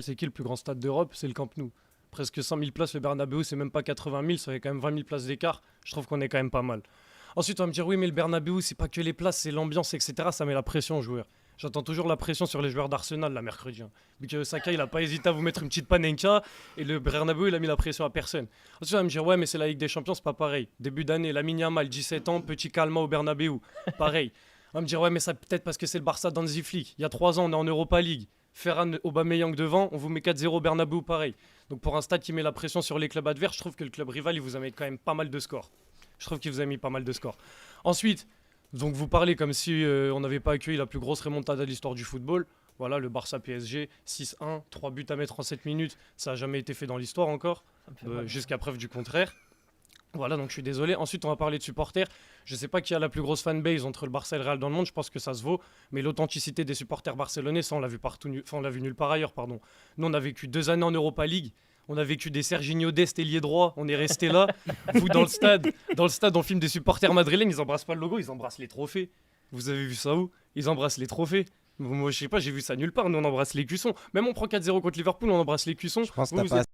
C'est qui le plus grand stade d'Europe? C'est le Camp Nou. Presque 100 000 places, le Bernabeu, c'est même pas 80 000, ça fait quand même 20 000 places d'écart. Je trouve qu'on est quand même pas mal. Ensuite, on va me dire, oui, mais le Bernabeu, c'est pas que les places, c'est l'ambiance, etc. Ça met la pression aux joueurs. J'entends toujours la pression sur les joueurs d'Arsenal, la mercredi. Bukayo Saka, il a pas hésité à vous mettre une petite panenka, et le Bernabeu, il a mis la pression à personne. Ensuite, on va me dire, ouais, mais c'est la Ligue des Champions, c'est pas pareil. Début d'année, Lamine Yamal, 17 ans, petit calma au Bernabeu. Pareil. On va me dire, ouais, mais ça peut-être parce que c'est le Barça dans Flick. Il y a 3 ans, on est en Europa League. Ferran Aubameyang devant, on vous met 4-0 au Bernabeu, pareil. Donc pour un stade qui met la pression sur les clubs adverses, je trouve que le club rival, il vous a mis quand même pas mal de scores. Je trouve qu'il vous a mis pas mal de scores. Ensuite, donc vous parlez comme si on n'avait pas accueilli la plus grosse remontada de l'histoire du football. Voilà, le Barça PSG, 6-1, 3 buts à mettre en 7 minutes. Ça n'a jamais été fait dans l'histoire encore, jusqu'à preuve du contraire. Voilà, donc je suis désolé. Ensuite, on va parler de supporters. Je ne sais pas qui a la plus grosse fanbase entre le Barça et le Real dans le monde. Je pense que ça se vaut. Mais l'authenticité des supporters barcelonais, ça, on l'a vu partout. Enfin, on l'a vu nulle part ailleurs, pardon. Nous, on a vécu 2 années en Europa League. On a vécu des Serginho Dest, ailier droit. On est resté là. Vous, dans le stade, on filme des supporters madrilènes. Ils embrassent pas le logo, ils embrassent les trophées. Vous avez vu ça où? Ils embrassent les trophées. Moi, je sais pas, j'ai vu ça nulle part. Nous, on embrasse les cuissons. Même on prend 4-0 contre Liverpool, on embrasse les cuissons. Je pense que Vous, t'as vous pas êtes